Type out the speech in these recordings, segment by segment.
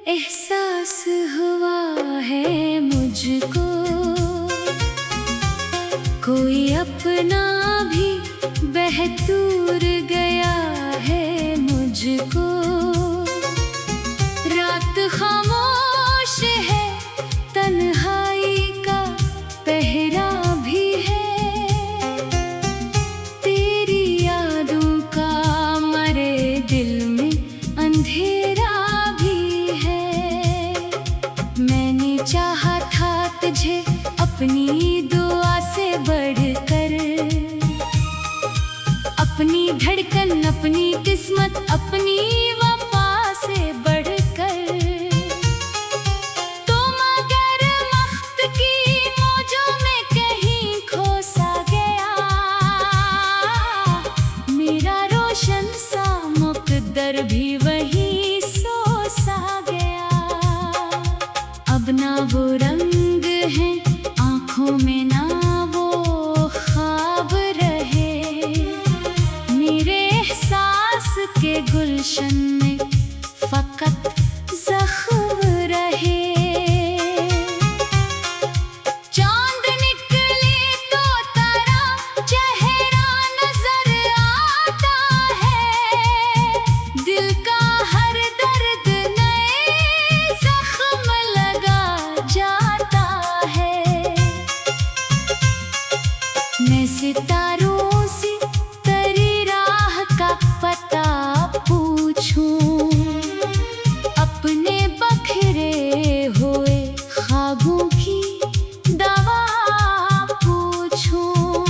एहसास हुआ है मुझको, कोई अपना भी बहतूर गया है मुझको। रात खामोश है, तन्हाई का पहरा भी है, तेरी यादों का मरे दिल में अंधेरा भी है। मैंने चाहा था तुझे अपनी दुआ से बढ़कर, अपनी धड़कन, अपनी किस्मत, अपनी वफा से बढ़कर। तो मगर वक्त की मौजों में कहीं खो सा गया, मेरा रोशन सा मुक़द्दर भी वहीं सो सा गया। अब ना वो रंग है आँखों में, ना वो ख्वाब रहे, मेरे एहसास के गुलशन में फकत ज़ख्म रहे। चांद निकले तो तारा चेहरा नजर आता है, दिल का हर दर्द नए ज़ख्म लगा जाता है। मैं सितारों से तेरी राह का पता पूछूं, अपने बखरे हुए ख्वाबों की दवा पूछूं।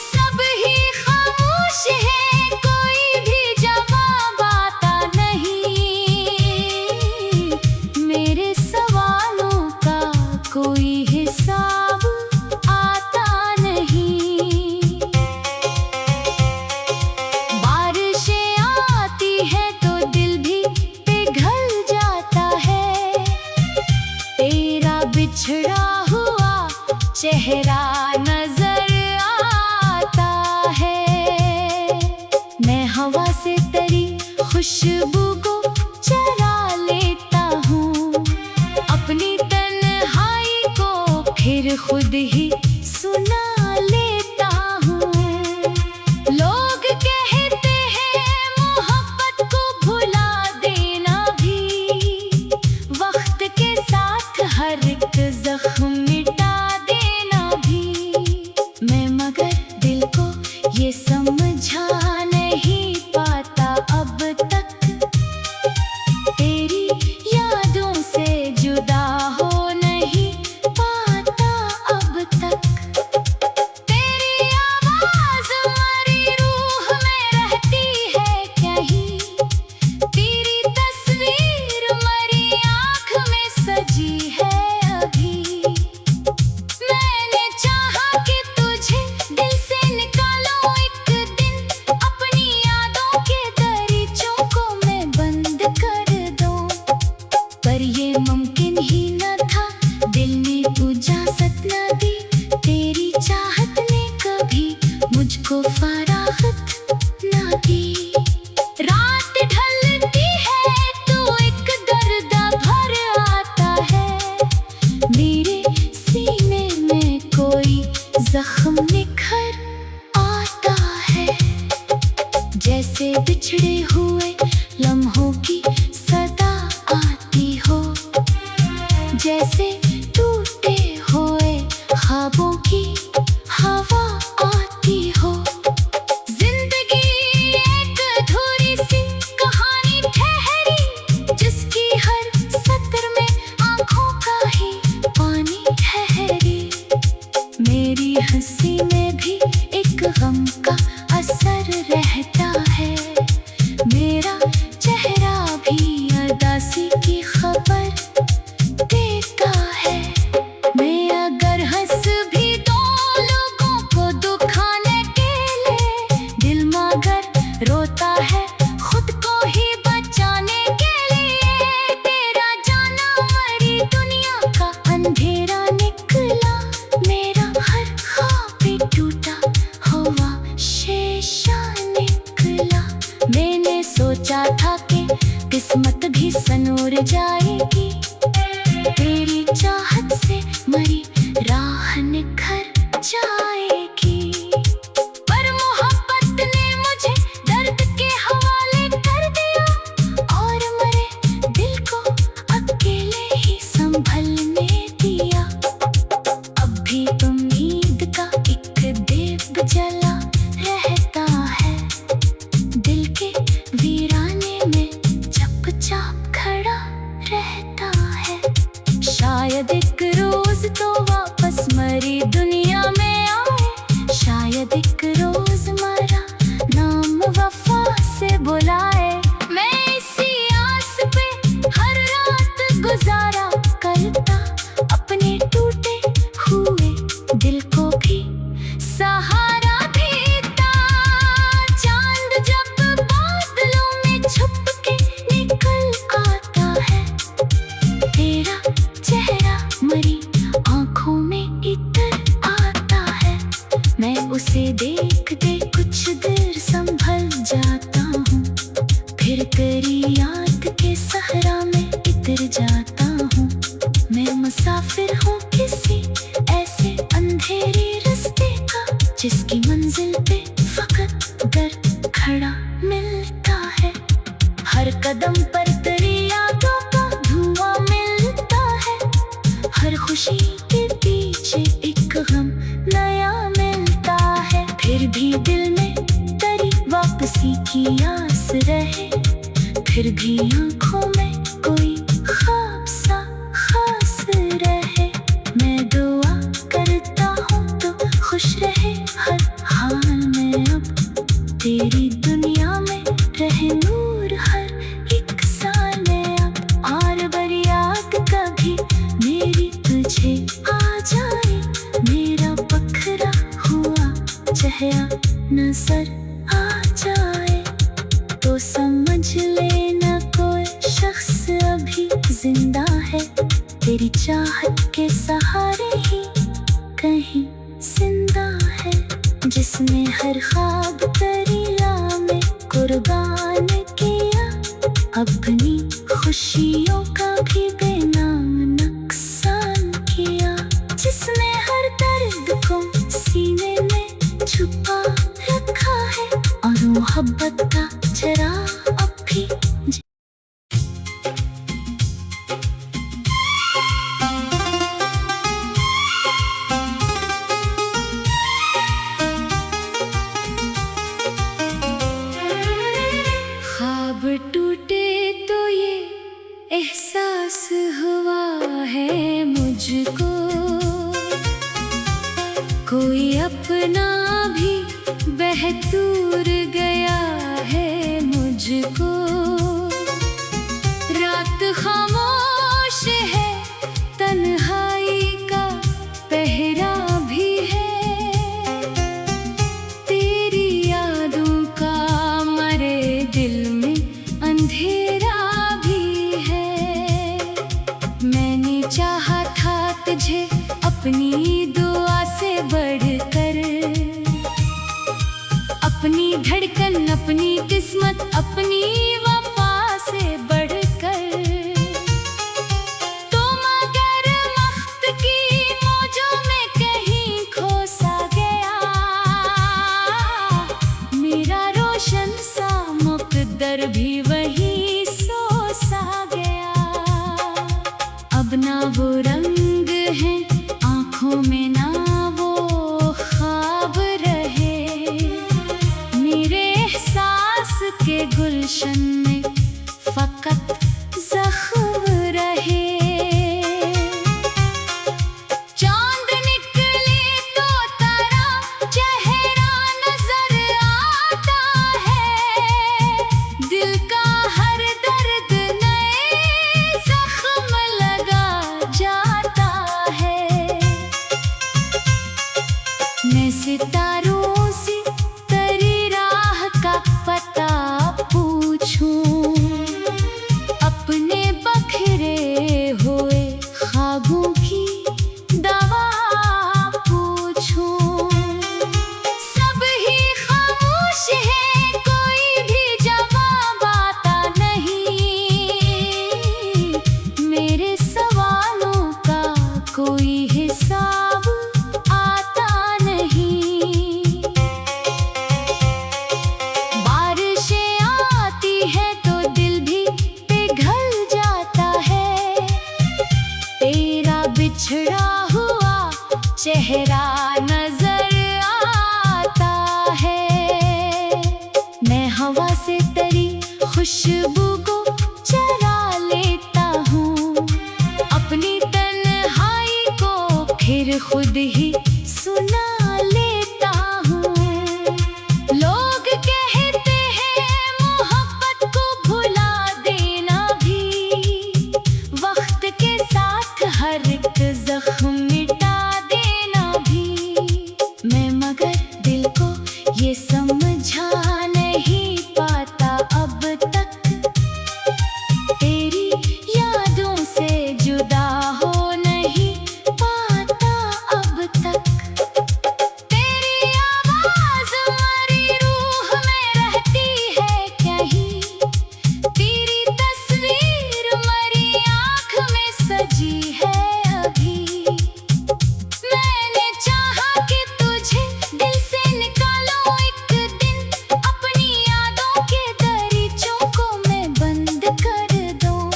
सब ही खामोश है, कोई भी जवाब आता नहीं, मेरे सवालों का कोई हिसाब आता नहीं। बारिशें आती है तो दिल भी पिघल जाता है, तेरा बिछड़ा हुआ चेहरा नजर आता है। मैं हवा से तेरी खुशबू को चरा लेता हूँ, अपनी तन्हाई को फिर खुद ही सुना लेता हूँ। लोग कहते हैं मोहब्बत को भुला देना भी, वक्त के साथ हर एक ज़ख्म मिटा देना भी। मैं मगर दिल को ये समझा नहीं पाता अब तक, तेरी यादों से जुदा हो नहीं पाता अब तक। के किस्मत भी संवर जाएगी। तेरी चाहत से मरी राह निखर जाएगी। पर मोहब्बत ने मुझे दर्द के हवाले कर दिया और मरे दिल को अकेले ही संभलने दिया। अब भी उम्मीद का एक दीप जला रहता है, दिल के वीराने में चुपचाप खड़ा रहता है। शायद एक रोज तो वापस मरी दुनिया में आए, शायद एक रोज मरा नाम वफा से बुलाए। मैं इसी आस पे हर रात गुजारा करता, अपने टूटे हुए दिल को भी सहारा देता। चांद जब बादलों में छुप के निकल आता है, तेरा चेहरा मरी आंखों में इतर आता है। मैं उसे देख के कुछ देर संभल जाता हूँ, फिर तेरी याद के सहरा में इतर जाता हूँ। मैं मुसाफिर हूँ किसी ऐसे अंधेरे रास्ते का, जिसकी मंजिल पे फकत डर खड़ा मिलता है। हर कदम पर तेरी यादों का धुआं मिलता है, हर खुशी के पीछे एक गम नया मिलता है। फिर भी दिल में तेरी वापसी की आस रहे, फिर भी आंखों में कोई ख्वाब सा खास रहे। मैं दुआ करता हूँ तो खुश रहे हर हाल में, अब तेरी दुनिया में रहे नूर हर एक साल में। अब और बड़ी याद कभी मेरी तुझे आ जाए, मेरा बखरा हुआ चेहरा नजर आ जाए, तो समझ लेना कोई शख्स अभी जिंदा है। तेरी चाहत के सहारे ही कहीं जिंदा है, जिसने हर ख्वाब तेरी राह में कुर्बान किया। अपनी खुशियों का भी बेनाम नुकसान किया, जिसने हर दर्द को सीने में छुपा रखा है, और मोहब्बत का चराग अब भी ख्वाब टूटे तो ये एहसास हुआ है मुझको, कोई अपना भी बहतूर गया है मुझको। रात खामोश है, तन्हाई का पहरा भी है, तेरी यादों का मरे दिल में अंधेरा भी है। मैंने चाहा था तुझे अपनी दुआ से बढ़कर, अपनी धड़कन, अपनी किस्मत, अपनी वफा से बढ़कर। तो मगर वक्त की मौजों में कहीं खो सा गया, मेरा रोशन सा मुक़द्दर भी वहीं सो सा गया। अब ना वो रंग है आँखों में, ना वो ख्वाब रहे, मेरे एहसास के गुलशन में फकत ज़ख्म रहे। चांद निकले तो तारा चेहरा नजर आता है, दिल का हर दर्द नए जख्म लगा जाता है। मैं सितारों से तेरी राह का पता पूछूं, खुद ही सुना लेता हूँ। लोग कहते हैं मोहब्बत को भुला देना भी, वक्त के साथ हर एक जख्म मिटा देना भी। मैं मगर दिल को ये समझा नहीं पाता अब तक, तेरी यादों से जुदा हो नहीं पाता अब तक। तेरी आवाज़ हमारी रूह में रहती है कहीं, तेरी तस्वीर हमारी आँख में सजी है अभी। मैंने चाहा कि तुझे दिल से निकालो एक दिन, अपनी यादों के दरीचों को मैं बंद कर दूं,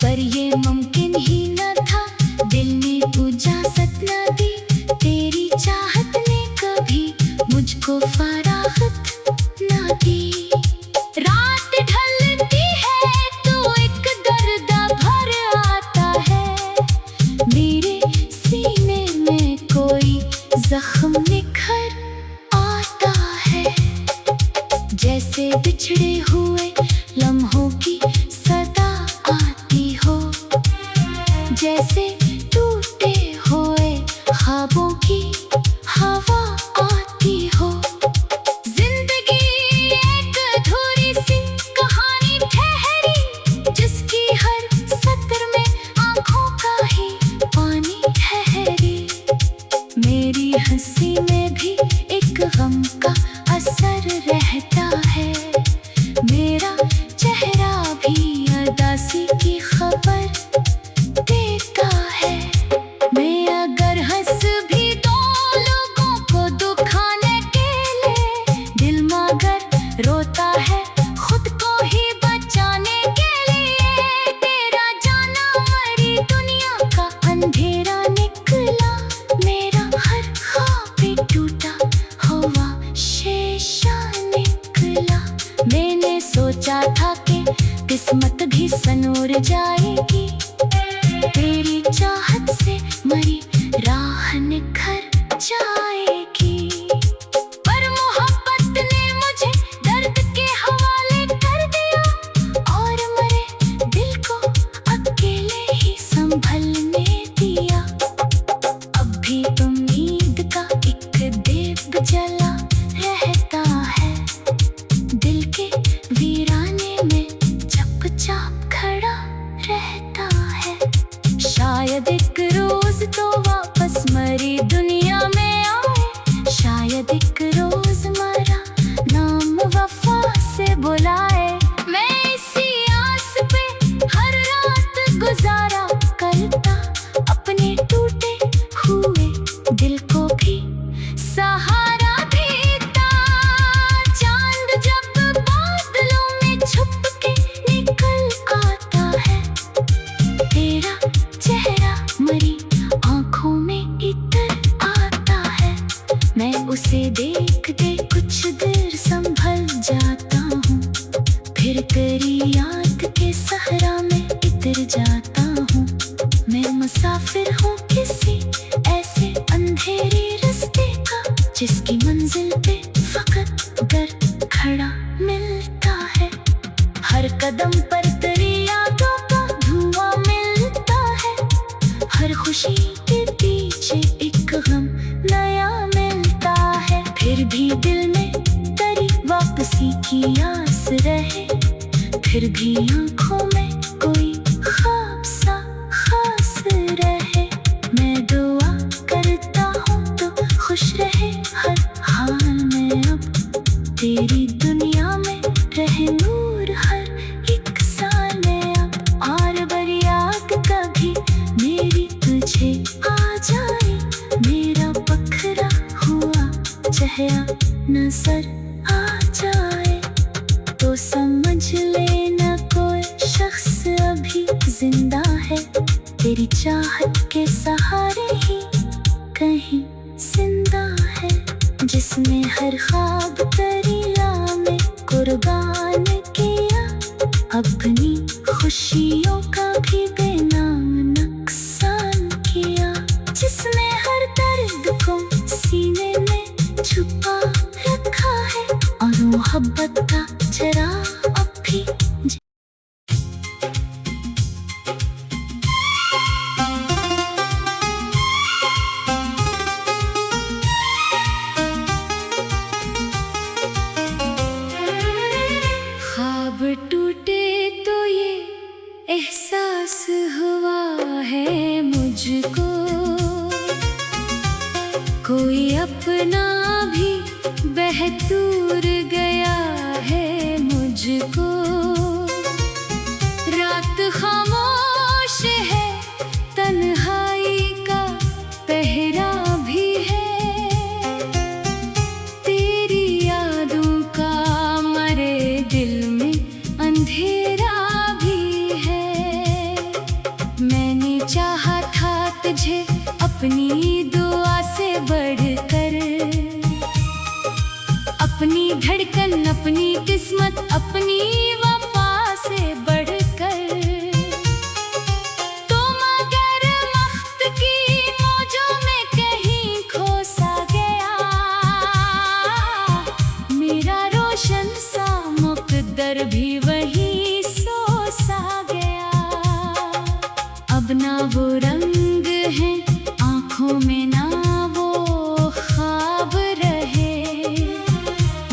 पर ये मुमकिन ही न था। दिल ने इजाज़त न दी, तेरी चाहत ने कभी मुझको फरागत न दी। रात ढलती है तो एक दर्द भर आता है, मेरे सीने में कोई जख्म निखर आता है। जैसे बिछड़े हुए लम्हों की सदा आती हो, जैसे टूटे हुए ख्वाबों की हवा आती हो। जिंदगी एक अधूरी सी कहानी ठहरी, जिसकी हर सत्र में आंखों का ही पानी ठहरी। मेरी हंसी में भी एक गम का असर रहता है, मेरा चेहरा भी उदासी की खबर देता है। मैं अगर हंस भी दो लोगों को दुखाने के लिए, दिल मगर रोता है खुद को ही बचाने के लिए। तेरा जाना मरी दुनिया का अंधेरा निकला, मेरा हर ख्वाब भी टूटा हुआ शीशा निकला। मैंने सोचा था कि किस्मत भी संवर जाएगी, तेरी चाहत से मरी राह निखर जाएगी। पर मोहब्बत ने मुझे दर्द के हवाले कर दिया, और मरे दिल को अकेले ही संभलने दिया। अब भी उम्मीद का एक दीप जला रहता है, दिल के वीराने में चुपचाप खड़ा रहता है। शायद एक रोज तो वापस मरी दुनिया में आए, शायद एक रोज मरा नाम वफा से बुलाए। मैं इसी आस पे हर रात गुजारा करता, अपने टूटे हुए दिल को भी सहारा देता। चांद जब बादलों में छुप के निकल आता है, तेरा चेहरा मरी आंखों में इतर आता है। मैं उसे देख दे कुछ देर संभल जाता हूँ, फिर तेरी याद के सहरा में इतर जाता हूँ। मैं मुसाफिर हूँ किसी ऐसे अंधेरे रास्ते का, जिसकी मंजिल पे फकत डर खड़ा मिलता है। हर कदम पर तेरी यादों का धुआं मिलता है, हर खुशी के पीछे एक गम नया मिलता है। फिर भी दिल में तेरी वापसी की आस रहे, फिर भी आंखों में कोई ख्वाब सा खास रहे। मैं दुआ करता हूँ तो खुश रहे हर हाल में, अब तेरी दुनिया में रहे नूर हर एक साल में। अब और बरियात कभी मेरी तुझे आ जाए, मेरा बखरा हुआ चेहरा नजर आ जाए, तो समझ लेना कोई शख्स अभी जिंदा है। तेरी चाहत के सहारे ही कहीं जिंदा है, जिसने हर ख्वाब तेरी राह में कुर्बान किया, अपनी खुशियों का भी बेनाम नुकसान किया। जिस जिसने हर दर्द को सीने में छुपा रखा है और मोहब्बत का चराग अब भी ख्वाब टूटे तो ये एहसास हुआ है मुझको, कोई अपना भी बहतूर गया है मुझको। रात खामोश है, तन्हाई का पहरा भी है, तेरी यादों का मरे दिल में अंधेरा भी है। मैंने चाहा था तुझे अपनी दुआ से बढ़कर, अपनी धड़कन, अपनी किस्मत, अपनी वफा से बढ़कर, तो मगर वक्त की मौजों में कहीं खो सा गया मेरा रोशन सा मुक़द्दर भी वहीं सो सा गया। अब ना वो रंग है आँखों में, ना वो ख्वाब रहे,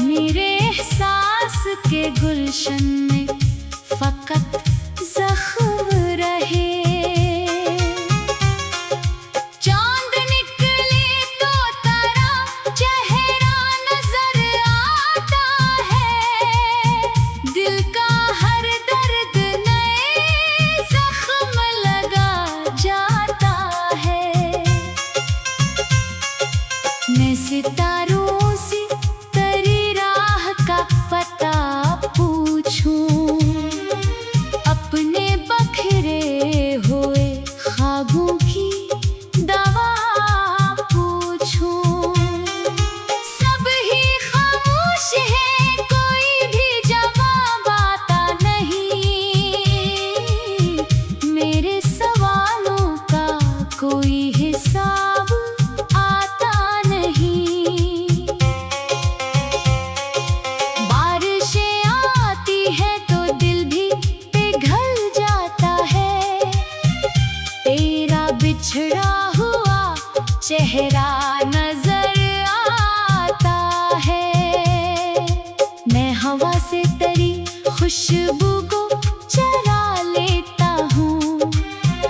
मेरे एहसास के गुलशन में फकत ज़ख्म रहे। चांद निकले तो तारा चेहरा नजर आता है, दिल का हर दर्द नए ज़ख्म लगा जाता है। मैं सितारों से तेरी राह का पता पूछूं, अपने बखरे हुए ख्वाबों की दवा पूछूं। सब ही खामोश है, कोई भी जवाब आता नहीं, मेरे सवालों का कोई हिसाब आता नहीं। बारिशें आती है तो दिल भी पिघल जाता है, तेरा बिछड़ा हुआ चेहरा नजर आता है। मैं हवा से तेरी खुशबू को चरा लेता हूँ,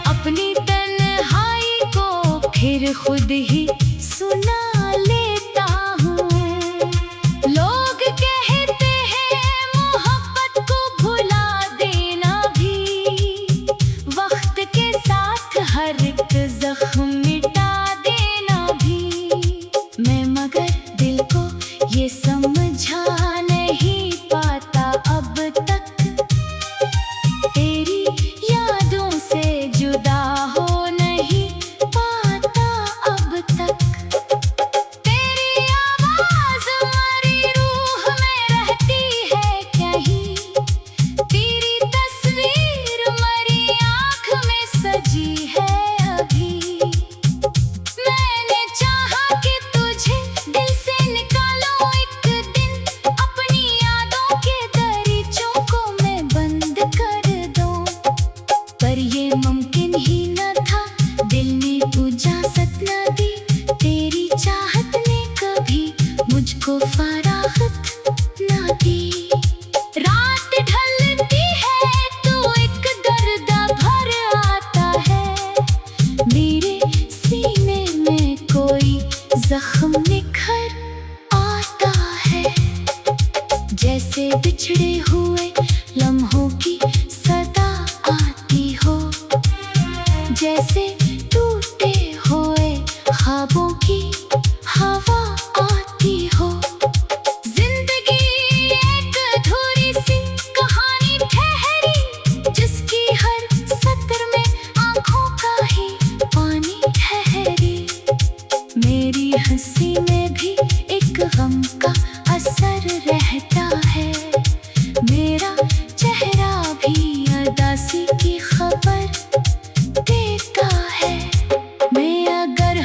अपनी तन्हाई को फिर खुद ही सुना लेता हूँ। लोग कहते हैं मोहब्बत को भुला देना भी, वक्त के साथ हर एक ज़ख्म मिटा देना भी, मैं मगर दिल को ये समझा नहीं पाता अब तक, तेरी यादों से जुदा हो नहीं पाता अब तक। तेरी आवाज़ हमारी रूह में रहती है कहीं, तेरी तस्वीर हमारी आँख में सजी है अभी। मैंने चाहा कि तुझे दिल से निकालो एक दिन, अपनी यादों के दरीचों को मैं बंद कर दूं, पर ये मुमकिन ही न था, दिल ने इजाज़त न दी, तेरी चाहत ने कभी मुझको फराग़त न दी। रात ढलती है तो एक दर्द भर आता है, मेरे सीने में कोई ज़ख्म निखर आता है, जैसे बिछड़े हुए लम्हों की सदा आती हो, जैसे टूटे हुए ख्वाबों की हवा आती हो। जिंदगी एक अधूरी सी कहानी ठहरी, जिसकी हर सत्र में आँखों का ही पानी ठहरी, मेरी हंसी में भी एक गम का असर रहता है, मेरा चेहरा भी उदासी की खबर देता है। मैं अगर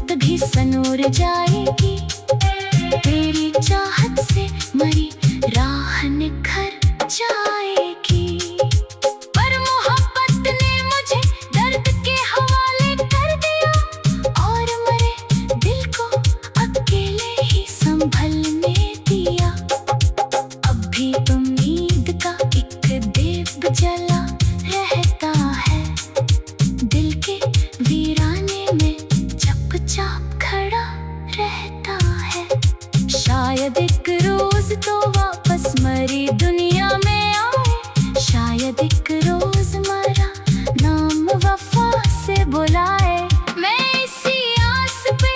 किस्मत भी सनूर जाएगी, तेरी चाहत से मरी राह निखर जाएगी। पर मोहब्बत ने मुझे दर्द के हवाले कर दिया, और मरे दिल को अकेले ही संभलने दिया। अब भी उम्मीद का एक दीप जला रहता है, दिल के वीराने में चुपचाप खड़ा रहता है। शायद एक रोज तो वापस मरी दुनिया में आए, शायद एक रोज मरा नाम वफा से बुलाए। मैं इसी आस पे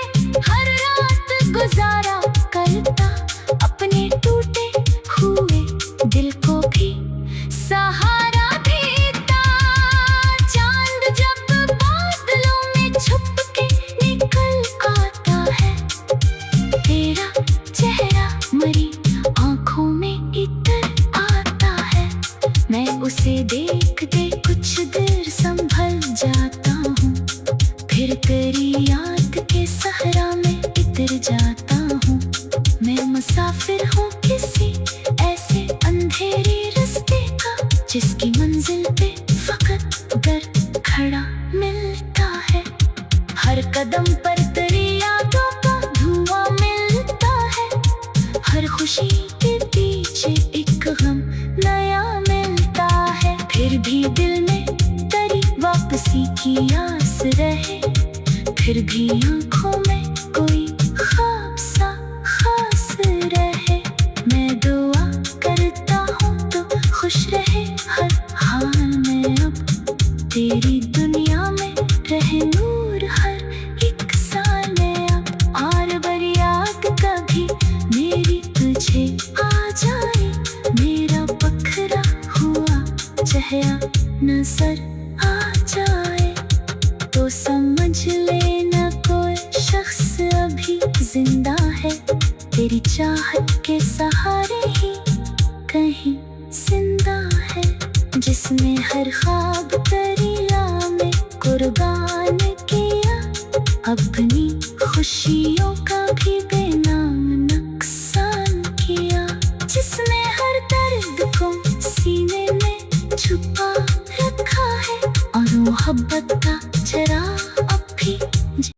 हर रात गुजारा करता, अपने टूटे हुए दिल को भी सहारा देता। चांद जब बादलों में छुप के निकल आता है, तेरा चेहरा मरी आंखों में इतर आता है। मैं उसे देखते कुछ देर संभल जाता हूँ, फिर तेरी याद के सहरा में इतर जाता हूँ। मैं मुसाफिर हूँ किसी ऐसे अंधेरे रास्ते का, जिसकी मंजिल पे फकत डर खड़ा मिलता है। हर कदम पर तेरी यादों का धुआं मिलता है, हर खुशी के पीछे एक गम नया मिलता है। फिर भी दिल में तेरी वापसी की आस रहे, फिर भी आंखों में कोई ख्वाब सा खास रहे। मैं दुआ करता हूँ तो खुश रहे हर हाल में, अब तेरी दुनिया में रहे नूर हर एक साल में। अब और बड़ी याद कभी मेरी तुझे आ जाए, मेरा बखरा हुआ चेहरा नजर आ जाए, तो समझ लेना कोई शख्स अभी जिंदा है, तेरी चाहत के सहारे ही कहीं जिंदा है। जिसने हर ख्वाब तेरी राह में कुर्बान किया, अपनी खुशियों का भी बेनाम नुकसान किया। जिसने हर दर्द को सीने में छुपा रखा है, और मोहब्बत का